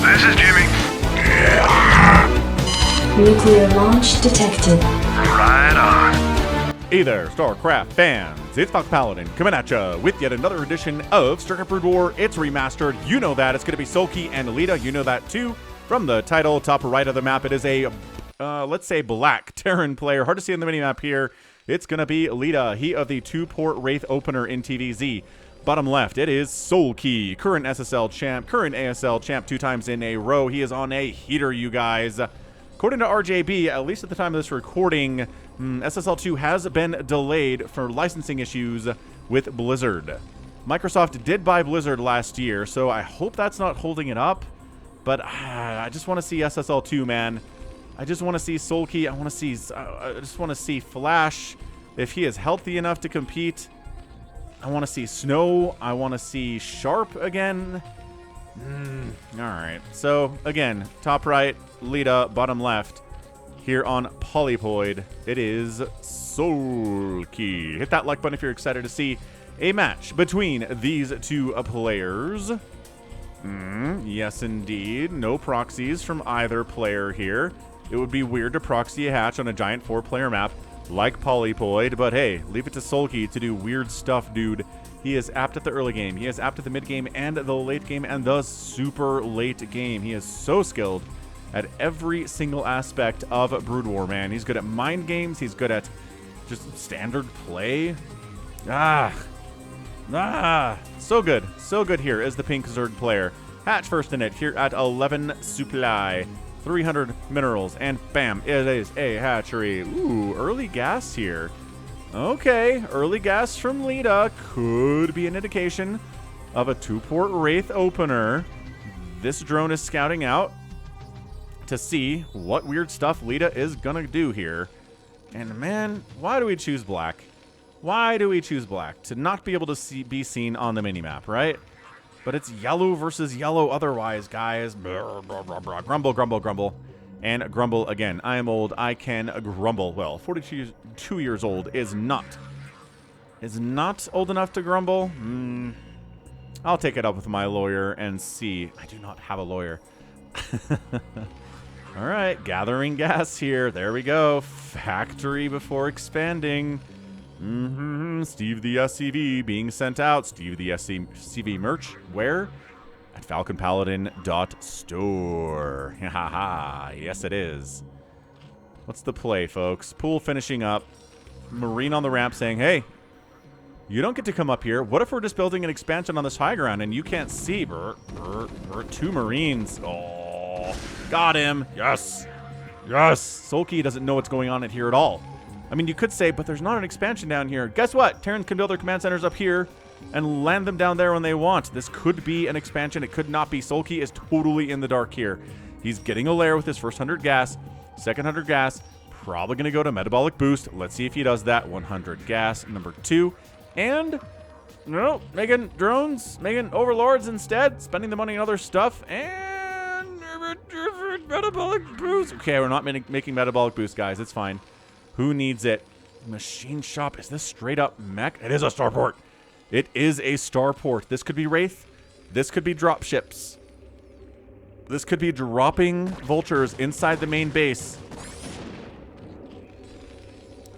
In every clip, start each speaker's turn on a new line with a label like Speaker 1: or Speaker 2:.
Speaker 1: This is Jimmy.
Speaker 2: Nuclear launch detected.
Speaker 1: Right on.
Speaker 3: Hey there, StarCraft fans. It's Falcon Paladin coming at ya with yet another edition of StarCraft Brood War. It's remastered. You know that. It's going to be Soulkey and Leta. You know that too. From the title, top right of the map, it is a, let's say, black Terran player. Hard to see on the minimap here. It's going to be Leta, he of the 2-port Wraith opener in TVZ. Bottom left, it is Soulkey, current SSL champ, current ASL champ 2 times in a row. He is on a heater, you guys. According to RJB, at least at the time of this recording, SSL 2 has been delayed for licensing issues with Blizzard. Microsoft did buy Blizzard last year, so I hope that's not holding it up. But I just want to see SSL 2, man. I just want to see Soulkey. I just want to see Flash if he is healthy enough to compete. I want to see Snow. I want to see Sharp again. All right. So, again, top right, Leta, bottom left. Here on Polypoid, it is Soulkey. Hit that like button if you're excited to see a match between these two players. Yes, indeed. No proxies from either player here. It would be weird to proxy a hatch on a giant 4-player map like Polypoid, but hey, leave it to Soulkey to do weird stuff, dude. He is apt at the early game. He is apt at the mid game and the late game and the super late game. He is so skilled at every single aspect of Brood War, man. He's good at mind games. He's good at just standard play. So good. So good here is the Pink Zerg player. Hatch first in it here at 11 supply. 300 minerals, and bam, it is a hatchery. Ooh, early gas here. Okay, early gas from Leta could be an indication of a 2-port Wraith opener. This drone is scouting out to see what weird stuff Leta is gonna do here. And man, why do we choose black? Why do we choose black? To not be able to be seen on the minimap, right? But it's yellow versus yellow otherwise, guys. Grumble, grumble, grumble. And grumble again. I am old. I can grumble. Well, 42 years old is not old enough to grumble. I'll take it up with my lawyer and see. I do not have a lawyer. All right, gathering gas here. There we go. Factory before expanding. Steve the SCV being sent out. Steve the SCV merch. Where? At falconpaladin.store. Haha. Yes, it is. What's the play, folks? Pool finishing up. Marine on the ramp saying, hey, you don't get to come up here. What if we're just building an expansion on this high ground and you can't see? We're 2 Marines. Oh, got him. Yes. Yes. Soulkey doesn't know what's going on in here at all. I mean, you could say, but there's not an expansion down here. Guess what? Terrans can build their command centers up here and land them down there when they want. This could be an expansion. It could not be. Soulkey is totally in the dark here. He's getting a lair with his first 100 gas. Second 100 gas. Probably going to go to metabolic boost. Let's see if he does that. 100 gas, number 2. And, no, making drones, making overlords instead. Spending the money on other stuff. And metabolic boost. Okay, we're not making metabolic boost, guys. It's fine. Who needs it? Machine shop. Is this straight up mech? It is a starport. It is a starport. This could be Wraith. This could be drop ships. This could be dropping vultures inside the main base.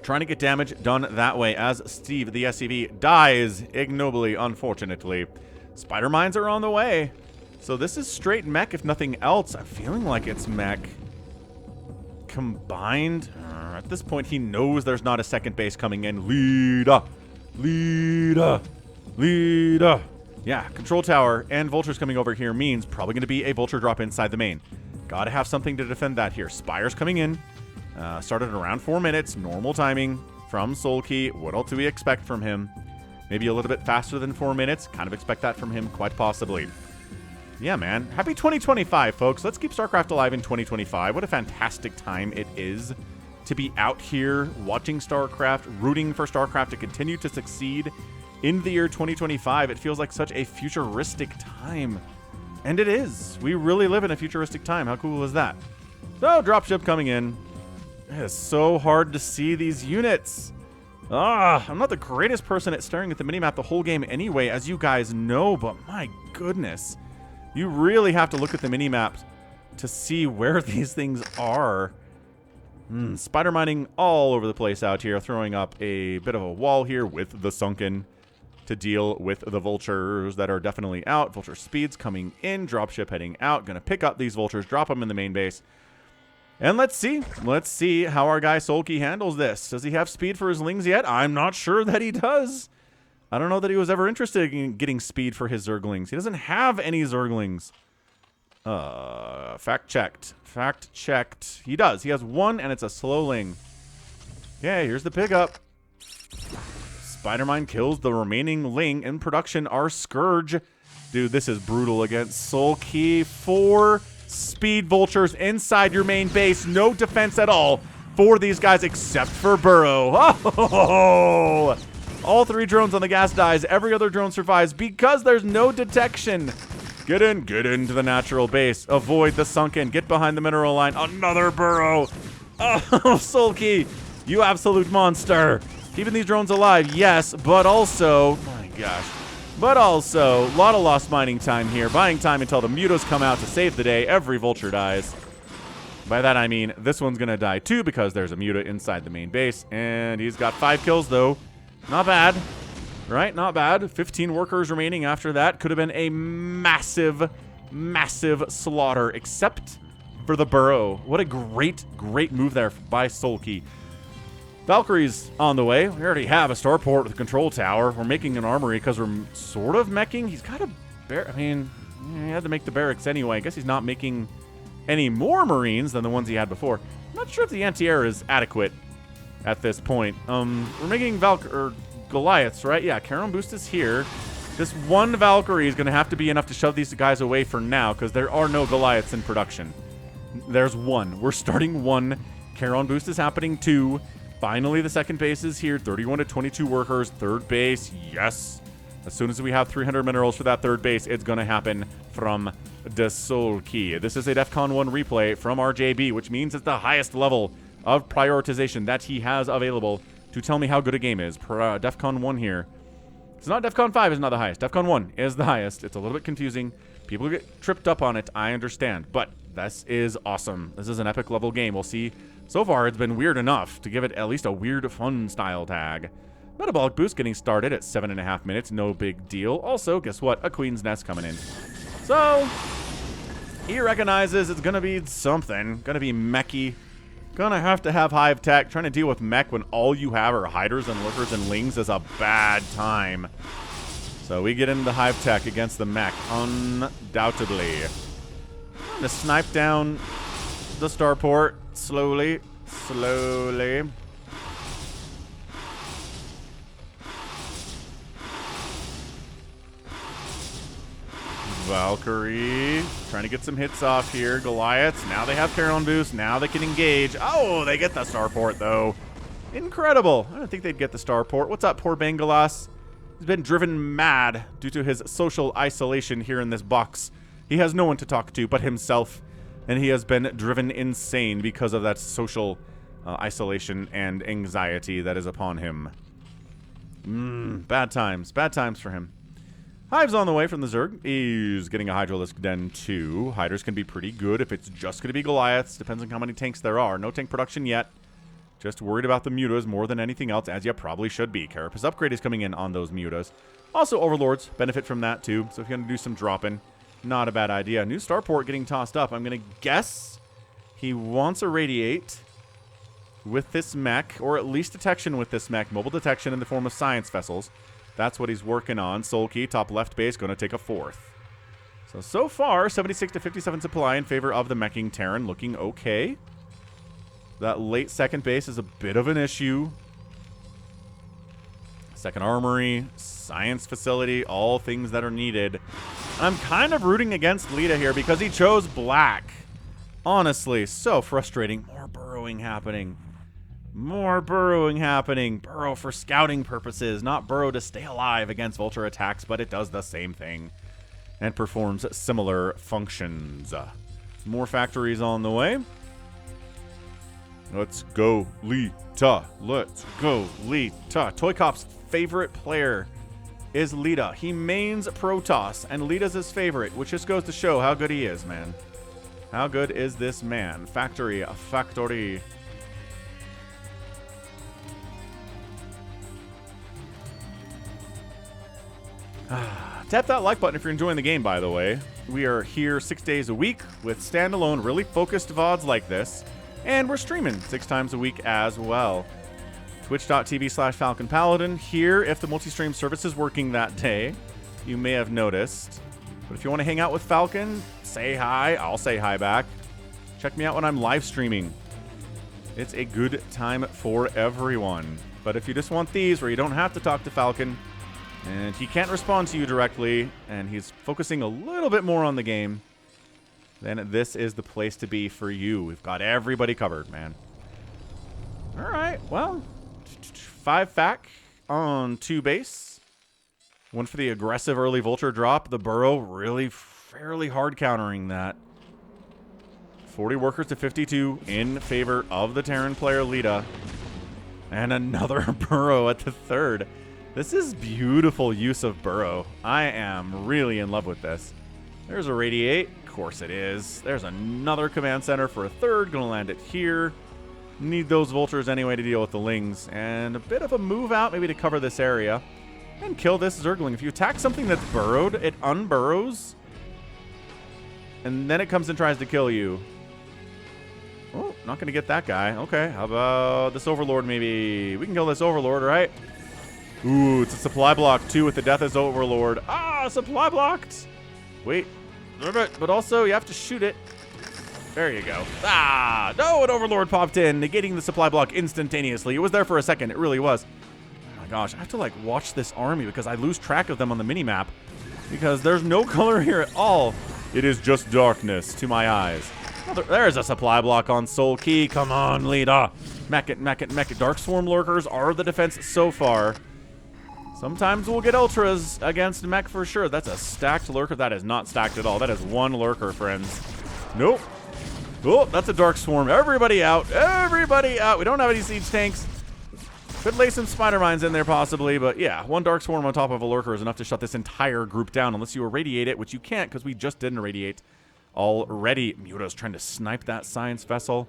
Speaker 3: Trying to get damage done that way as Steve, the SCV, dies ignobly, unfortunately. Spider mines are on the way. So this is straight mech, if nothing else. I'm feeling like it's mech. Combined. At this point, he knows there's not a second base coming in. Leta. Yeah, control tower and vultures coming over here means probably going to be a vulture drop inside the main. Gotta have something to defend that here. Spires coming in. Started around 4 minutes. Normal timing from Soulkey. What else do we expect from him? Maybe a little bit faster than 4 minutes. Kind of expect that from him, quite possibly. Yeah, man. Happy 2025, folks. Let's keep StarCraft alive in 2025. What a fantastic time it is to be out here watching StarCraft, rooting for StarCraft to continue to succeed in the year 2025. It feels like such a futuristic time. And it is. We really live in a futuristic time. How cool is that? So, dropship coming in. It is so hard to see these units. I'm not the greatest person at staring at the minimap the whole game anyway, as you guys know, but my goodness. You really have to look at the mini-maps to see where these things are. Spider mining all over the place out here, throwing up a bit of a wall here with the sunken to deal with the vultures that are definitely out. Vulture speeds coming in, dropship heading out. Gonna pick up these vultures, drop them in the main base. And let's see how our guy Soulkey handles this. Does he have speed for his lings yet? I'm not sure that he does. I don't know that he was ever interested in getting speed for his zerglings. He doesn't have any zerglings. Fact checked. Fact checked. He does. He has one, and it's a slow ling. Okay, here's the pickup. Spider-Mine kills the remaining ling in production. Our Scourge. Dude, this is brutal against Soulkey. 4 speed vultures inside your main base. No defense at all for these guys except for Burrow. Oh! All 3 drones on the gas dies. Every other drone survives because there's no detection. Get into the natural base. Avoid the sunken. Get behind the mineral line. Another Burrow. Oh, Soulkey, you absolute monster. Keeping these drones alive, yes, but also, my gosh, but also, a lot of lost mining time here. Buying time until the mutos come out to save the day. Every vulture dies. By that I mean, this one's gonna die too because there's a muta inside the main base, and he's got 5 kills though. Not bad, right? Not bad. 15 workers remaining after that. Could have been a massive, massive slaughter, except for the Burrow. What a great, great move there by Soulkey. Valkyrie's on the way. We already have a starport with a control tower. We're making an armory because we're sort of meching. He's got a I mean, he had to make the barracks anyway. I guess he's not making any more Marines than the ones he had before. I'm not sure if the anti-air is adequate at this point. We're making Goliaths, right? Yeah, Charon boost is here. This one Valkyrie is going to have to be enough to shove these guys away for now because there are no Goliaths in production. There's one. We're starting 1. Charon boost is happening 2. Finally, the second base is here. 31 to 22 workers. Third base, yes. As soon as we have 300 minerals for that third base, it's going to happen from the Soulkey. This is a DEFCON 1 replay from RJB, which means it's the highest level of prioritization that he has available to tell me how good a game is. DEFCON 1 here. It's not DEFCON 5 is not the highest. DEFCON 1 is the highest. It's a little bit confusing. People get tripped up on it. I understand. But this is awesome. This is an epic level game. We'll see. So far, it's been weird enough to give it at least a weird, fun style tag. Metabolic boost getting started at 7.5 minutes. No big deal. Also, guess what? A Queen's Nest coming in. So, he recognizes it's going to be something. Going to be mechy. Going to have hive tech. Trying to deal with mech when all you have are hiders and lurkers and lings is a bad time. So, we get into hive tech against the mech. Undoubtedly. Trying to snipe down the starport. Slowly. Valkyrie trying to get some hits off here. Goliaths. Now they have Charon boost. Now they can engage. Oh, they get the starport though. Incredible. I don't think they'd get the starport. What's up, poor Bengalas? He's been driven mad due to his social isolation here in this box. He has no one to talk to but himself. And he has been driven insane because of that social isolation and anxiety that is upon him. Bad times. Bad times for him. Hive's on the way from the Zerg. He's getting a Hydralisk Den 2. Hiders can be pretty good if it's just going to be Goliaths. Depends on how many tanks there are. No tank production yet. Just worried about the mutas more than anything else, as you probably should be. Carapace upgrade is coming in on those mutas. Also, Overlords benefit from that too. So if you're going to do some dropping, not a bad idea. New starport getting tossed up. I'm going to guess he wants a radiate with this mech, or at least detection with this mech. Mobile detection in the form of science vessels. That's what he's working on. Soulkey, top left base, going to take a 4th. So far, 76 to 57 supply in favor of the meching Terran. Looking okay. That late second base is a bit of an issue. Second armory, science facility, all things that are needed. I'm kind of rooting against Leta here because he chose black. Honestly, so frustrating. More burrowing happening. More burrowing happening. Burrow for scouting purposes, not burrow to stay alive against vulture attacks, but it does the same thing and performs similar functions. More factories on the way. Let's go, Leta. Let's go, Leta. Toy Cop's favorite player is Leta. He mains Protoss, and Leta's his favorite, which just goes to show how good he is, man. How good is this man? Factory. Tap that like button if you're enjoying the game, by the way. We are here 6 days a week with standalone, really focused VODs like this. And we're streaming 6 times a week as well. Twitch.tv/Falcon Paladin. Here, if the multi-stream service is working that day, you may have noticed. But if you want to hang out with Falcon, say hi. I'll say hi back. Check me out when I'm live streaming. It's a good time for everyone. But if you just want these where you don't have to talk to Falcon, and he can't respond to you directly, and he's focusing a little bit more on the game, then this is the place to be for you. We've got everybody covered, man. All right, well, 5 FAC on 2 base. 1 for the aggressive early Vulture drop. The Burrow really fairly hard countering that. 40 workers to 52 in favor of the Terran player Leta. And another Burrow at the 3rd. This is beautiful use of Burrow. I am really in love with this. There's a Radiate. Of course it is. There's another command center for a 3rd. Gonna land it here. Need those Vultures anyway to deal with the Lings. And a bit of a move out maybe to cover this area. And kill this Zergling. If you attack something that's burrowed, it unburrows. And then it comes and tries to kill you. Oh, not gonna get that guy. Okay, how about this Overlord maybe? We can kill this Overlord, right? Ooh, it's a supply block too with the Death as Overlord. Ah, supply blocked. Wait, but also you have to shoot it. There you go. Ah, no, an Overlord popped in, negating the supply block instantaneously. It was there for a second, it really was. Oh my gosh, I have to like watch this army because I lose track of them on the minimap because there's no color here at all. It is just darkness to my eyes. Oh, there's a supply block on Soulkey. Come on, Leta. Mech it, mech it, mech it. Dark Swarm Lurkers are the defense so far. Sometimes we'll get Ultras against Mech for sure. That's a stacked Lurker. That is not stacked at all. That is 1 Lurker, friends. Nope. Oh, that's a Dark Swarm. Everybody out. Everybody out. We don't have any Siege Tanks. Could lay some Spider Mines in there possibly, but yeah, 1 Dark Swarm on top of a Lurker is enough to shut this entire group down unless you irradiate it, which you can't because we just didn't irradiate already. Muta's trying to snipe that Science Vessel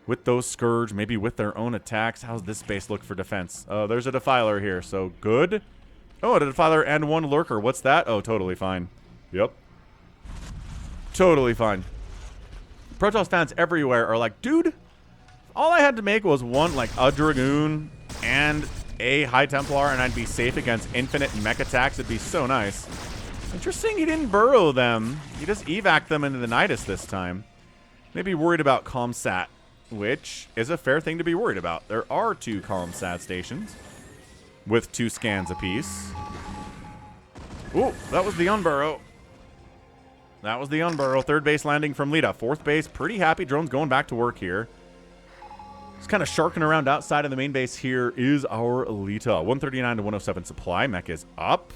Speaker 3: with those Scourge, maybe with their own attacks. How's this base look for defense? There's a Defiler here, so good. Oh, a Defiler and 1 Lurker. What's that? Oh, totally fine. Yep. Totally fine. Protoss fans everywhere are like, dude, all I had to make was like a Dragoon and a High Templar, and I'd be safe against infinite mech attacks. It'd be so nice. Interesting he didn't burrow them. He just evac them into the Nidus this time. Maybe worried about Comsat, which is a fair thing to be worried about. There are 2 Comsat stations with 2 scans apiece. Ooh, that was the unburrow. That was the unburrow. 3rd base landing from Leta. 4th base, pretty happy. Drone's going back to work here. Just kind of sharking around outside of the main base here is our Leta. 139 to 107 supply. Mech is up.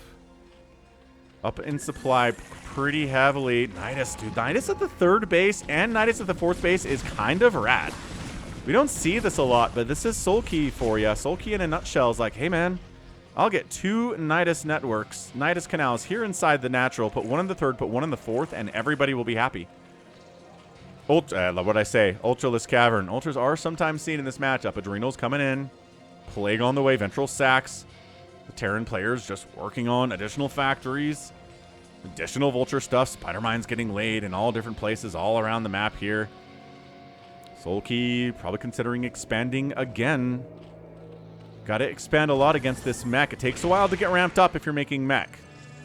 Speaker 3: Up in supply pretty heavily. Nidus, dude. Nidus at the 3rd base and Nidus at the 4th base is kind of rad. We don't see this a lot, but this is Soulkey for you. Soulkey in a nutshell is like, hey, man, I'll get 2 Nidus networks, Nidus canals here inside the natural, put 1 in the 3rd, put 1 in the 4th, and everybody will be happy. What'd I say? Ultraless Cavern. Ultras are sometimes seen in this matchup. Adrenals coming in. Plague on the way. Ventral Sacks. The Terran players just working on additional factories. Additional Vulture stuff. Spider Mines getting laid in all different places all around the map here. Soulkey probably considering expanding again. Got to expand a lot against this mech. It takes a while to get ramped up if you're making mech.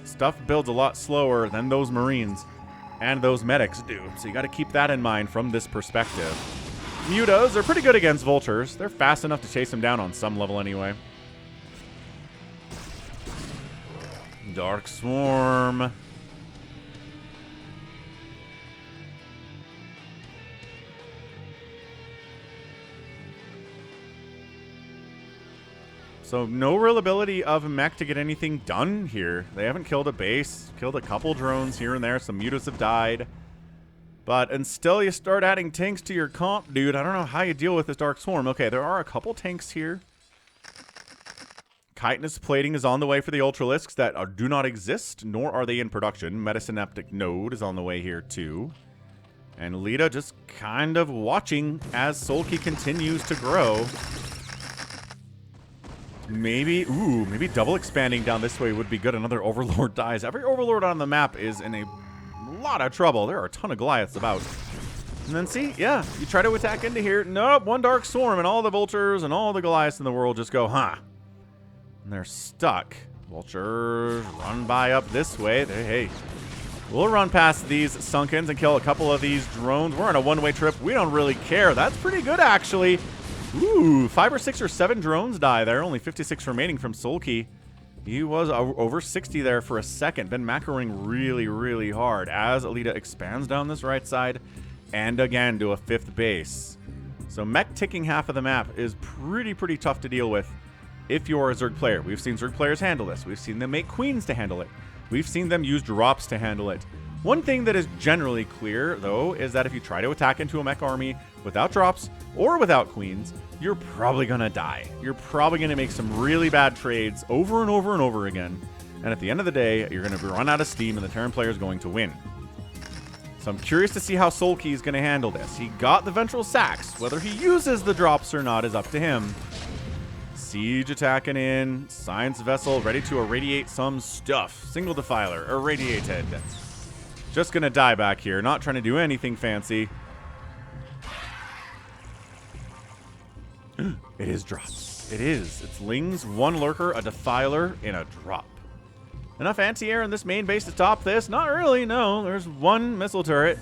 Speaker 3: Stuff builds a lot slower than those Marines and those medics do. So you got to keep that in mind from this perspective. Mutas are pretty good against Vultures. They're fast enough to chase them down on some level anyway. Dark Swarm. So no real ability of mech to get anything done here. They haven't killed a base, killed a couple drones here and there. Some mutas have died. But until you start adding tanks to your comp, dude, I don't know how you deal with this Dark Swarm. Okay, there are a couple tanks here. Chitinous plating is on the way for the Ultralisks that do not exist, nor are they in production. Medicyneptic Node is on the way here too. And Leta just kind of watching as Soulkey continues to grow. Maybe double expanding down this way would be good. Another Overlord dies. Every Overlord on the map is in a lot of trouble. There are a ton of Goliaths about. And then see, yeah, you try to attack into here. Nope, one Dark Swarm and all the Vultures and all the Goliaths in the world just go, huh. And they're stuck. Vultures run by up this way. Hey, we'll run past these Sunkens and kill a couple of these drones. We're on a one-way trip. We don't really care. That's pretty good, actually. Ooh, 5 or 6 or 7 drones die there. Only 56 remaining from Soulkey. He was over 60 there for a second. Been macroing really, really hard as Leta expands down this right side and again to a 5th base. So mech ticking half of the map is pretty tough to deal with if you're a Zerg player. We've seen Zerg players handle this. We've seen them make queens to handle it. We've seen them use drops to handle it. One thing that is generally clear, though, is that if you try to attack into a mech army without drops or without queens, you're probably going to die. You're probably going to make some really bad trades over and over and over again. And at the end of the day, you're going to run out of steam and the Terran player is going to win. So I'm curious to see how Soulkey is going to handle this. He got the Ventral Sacs. Whether he uses the drops or not is up to him. Siege attacking in. Science Vessel ready to irradiate some stuff. Single Defiler irradiated. Just going to die back here. Not trying to do anything fancy. It is drops. It is. It's Lings, 1 Lurker, a Defiler, and a drop. Enough anti-air in this main base to top this? Not really, no. There's 1 missile turret.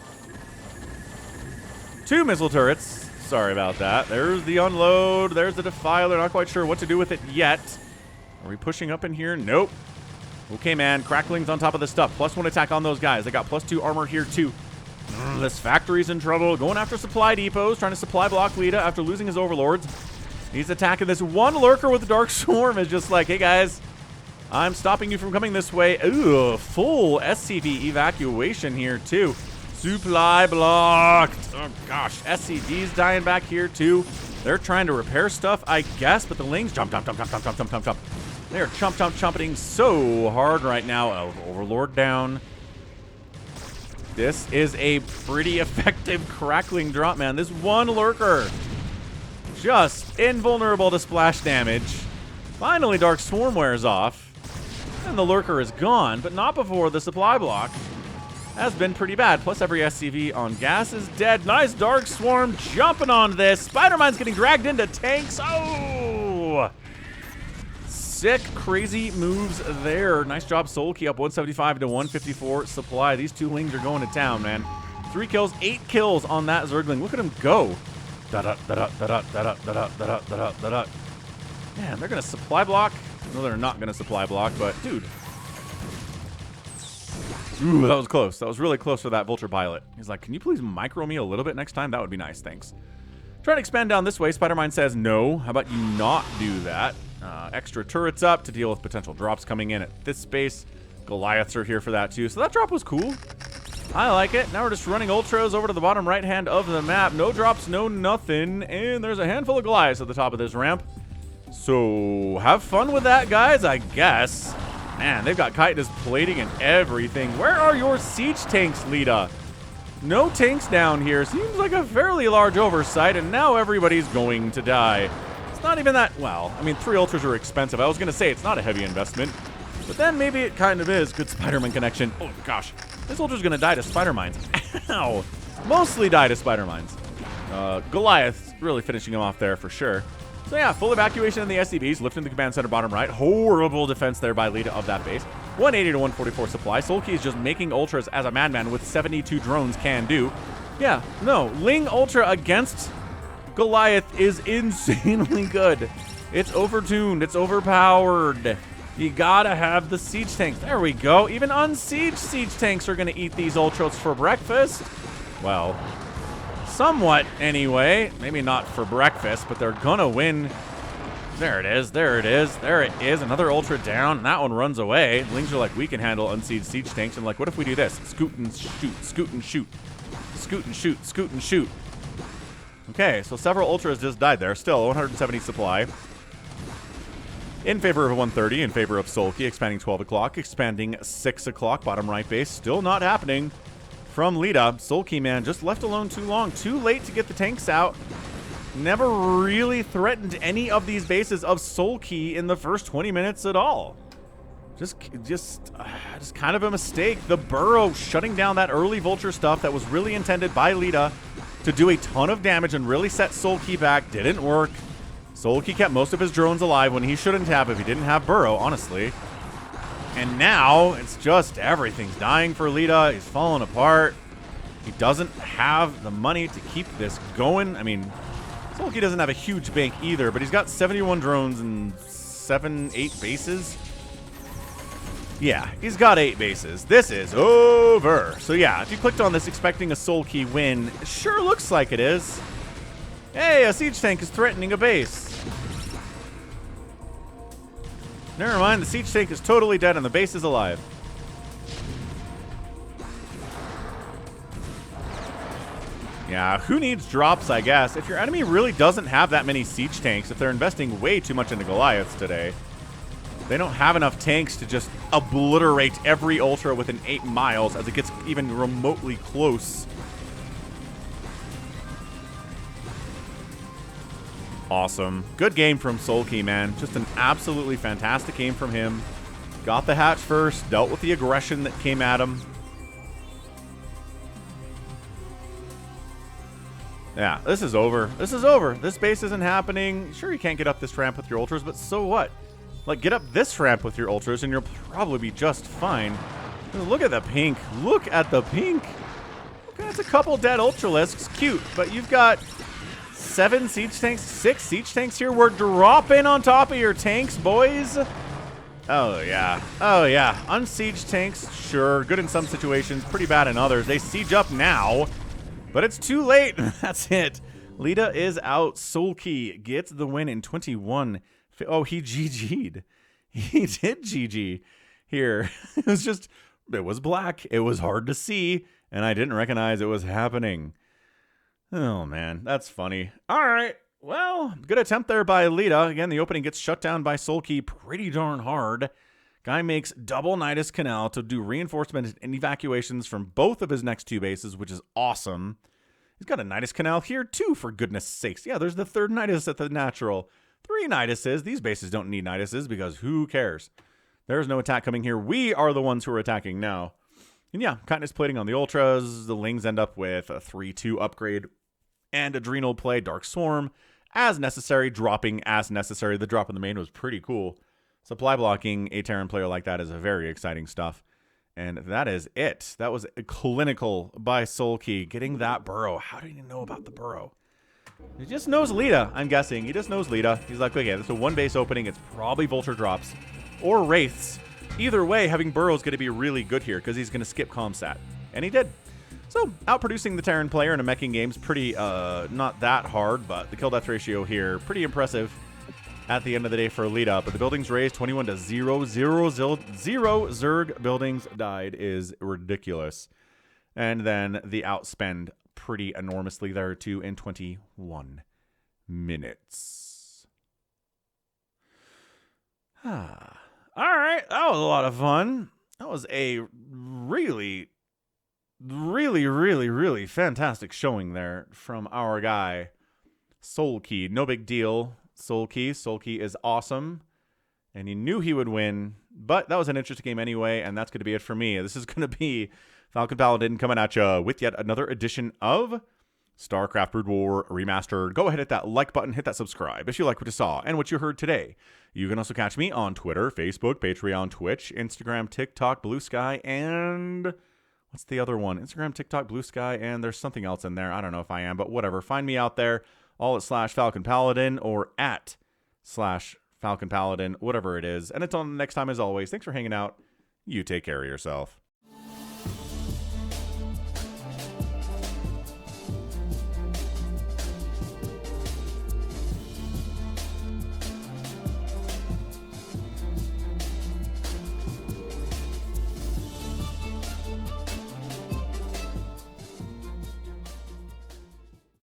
Speaker 3: 2 missile turrets. Sorry about that. There's the unload. There's the Defiler. Not quite sure what to do with it yet. Are we pushing up in here? Nope. Okay, man. Cracklings on top of this stuff. +1 attack on those guys. They got +2 armor here, too. This factory's in trouble. Going after supply depots. Trying to supply block Leta after losing his overlords. He's attacking this 1 Lurker with the Dark Swarm. Is just like, hey, guys. I'm stopping you from coming this way. Ooh, full SCV evacuation here, too. Supply blocked. Oh, gosh. SCV's dying back here, too. They're trying to repair stuff, I guess, but the Lings jump. They are chomp-chomp-chomping so hard right now. Oh, Overlord down. This is a pretty effective crackling drop, man. This 1 Lurker. Just invulnerable to splash damage. Finally, Dark Swarm wears off. And the Lurker is gone, but not before the supply block has been pretty bad. Plus, every SCV on gas is dead. Nice Dark Swarm jumping on this. Spider-Mine's getting dragged into tanks. Oh! Sick, crazy moves there. Nice job, Soulkey, up 175 to 154 supply. These 2 Lings are going to town, man. 3 kills, 8 kills on that Zergling. Look at him go. Man, they're going to supply block. No, they're not going to supply block, but dude. Ooh, that was close. That was really close for that Vulture pilot. He's like, can you please micro me a little bit next time? That would be nice, thanks. Trying to expand down this way. Spider-Mine says no. How about you not do that? Extra turrets up to deal with potential drops coming in at this space. Goliaths are here for that too. So that drop was cool. I like it. Now we're just running Ultras over to the bottom right hand of the map. No drops, no nothing. And there's a handful of Goliaths at the top of this ramp. So have fun with that, guys, I guess. Man, they've got chitinous plating and everything. Where are your siege tanks, Leta? No tanks down here. Seems like a fairly large oversight, and now everybody's going to die. It's not even that, well, I mean, 3 Ultras are expensive. I was going to say it's not a heavy investment, but then maybe it kind of is. Good Spider-Man connection. Oh, gosh. This Ultra's going to die to Spider-Mines. Ow. Mostly die to Spider-Mines. Goliath really finishing him off there for sure. So yeah, full evacuation in the SCVs, lifting the command center bottom right. Horrible defense there by Leta of that base. 180 to 144 supply. Soulkey is just making Ultras as a madman with 72 drones can do. Yeah, no, Ling Ultra against Goliath is insanely good. It's overtuned, it's overpowered. You gotta have the siege tanks. There we go. Even unsieged siege tanks are gonna eat these Ultras for breakfast. Well, somewhat, anyway. Maybe not for breakfast, but they're gonna win. There it is. There it is. There it is. Another Ultra down, and that one runs away. Lings are like, we can handle unsieged siege tanks. And like, what if we do this? Scoot and shoot. Scoot and shoot. Scoot and shoot. Scoot and shoot. Okay, so several Ultras just died there. Still 170 supply. In favor of 130, in favor of Soulkey, expanding 12 o'clock, expanding 6 o'clock, bottom right base, still not happening from Leta. Soulkey, man, just left alone too long, too late to get the tanks out. Never really threatened any of these bases of Soulkey in the first 20 minutes at all. Just kind of a mistake. The burrow shutting down that early vulture stuff that was really intended by Leta to do a ton of damage and really set Soulkey back didn't work. Soulkey kept most of his drones alive when he shouldn't have if he didn't have burrow, honestly. And now it's just everything's dying for Leta. He's falling apart. He doesn't have the money to keep this going. I mean, Soulkey doesn't have a huge bank either, but he's got 71 drones and 8 bases. Yeah, he's got 8 bases. This is over. So yeah, if you clicked on this expecting a Soulkey win, it sure looks like it is. Hey, a siege tank is threatening a base. Never mind, the siege tank is totally dead and the base is alive. Yeah, who needs drops, I guess? If your enemy really doesn't have that many siege tanks, if they're investing way too much into Goliaths today, they don't have enough tanks to just obliterate every Ultra within 8 miles as it gets even remotely close. Awesome. Good game from Soulkey, man. Just an absolutely fantastic game from him. Got the hatch first, dealt with the aggression that came at him. Yeah, this is over. This is over. This base isn't happening. Sure, you can't get up this ramp with your Ultras, but so what? Like, get up this ramp with your Ultras and you'll probably be just fine. Look at the pink. Look at the pink. Okay, that's a couple dead Ultralisks. Cute, but you've got 7 siege tanks, 6 siege tanks here. We're dropping on top of your tanks, boys. Oh, yeah. Oh, yeah. Unsiege tanks, sure. Good in some situations, pretty bad in others. They siege up now, but it's too late. That's it. Leta is out. Soulkey gets the win in 21. Oh, he GG'd. He did GG here. It was black. It was hard to see, and I didn't recognize it was happening. Oh, man, that's funny. All right, well, good attempt there by Leta. Again, the opening gets shut down by Soulkey pretty darn hard. Guy makes double Nidus Canal to do reinforcement and evacuations from both of his next 2 bases, which is awesome. He's got a Nidus Canal here, too, for goodness sakes. Yeah, there's the 3rd Nidus at the natural. 3 Niduses. These bases don't need Niduses because who cares? There's no attack coming here. We are the ones who are attacking now. And yeah, Kindness plating on the Ultras. The Lings end up with a 3-2 upgrade and Adrenal play, Dark Swarm, as necessary, dropping as necessary. The drop in the main was pretty cool. Supply blocking a Terran player like that is a very exciting stuff. And that is it. That was clinical by Soulkey, getting that burrow. How did he know about the burrow? He just knows Leta, I'm guessing. He just knows Leta. He's like, okay, this is a 1 base opening. It's probably Vulture drops or Wraiths. Either way, having burrow is going to be really good here because he's going to skip Comsat. And he did. So, outproducing the Terran player in a meching game is pretty, not that hard, but the kill-death ratio here, pretty impressive at the end of the day for Leta. But the buildings raised 21 to 0. 0 Zerg buildings died is ridiculous. And then the outspend pretty enormously there, too, in 21 minutes. All right, that was a lot of fun. That was a really fantastic showing there from our guy, Soulkey. No big deal, Soulkey. Soulkey is awesome, and you knew he would win, but that was an interesting game anyway, and that's going to be it for me. This is going to be Falcon Paladin coming at you with yet another edition of StarCraft Brood War Remastered. Go ahead, hit that like button, hit that subscribe if you like what you saw and what you heard today. You can also catch me on Twitter, Facebook, Patreon, Twitch, Instagram, TikTok, Blue Sky, and what's the other one? Instagram, TikTok, Blue Sky, and there's something else in there. I don't know if I am, but whatever. Find me out there, all at /Falcon Paladin or at /Falcon Paladin, whatever it is. And until next time, as always, thanks for hanging out. You take care of yourself.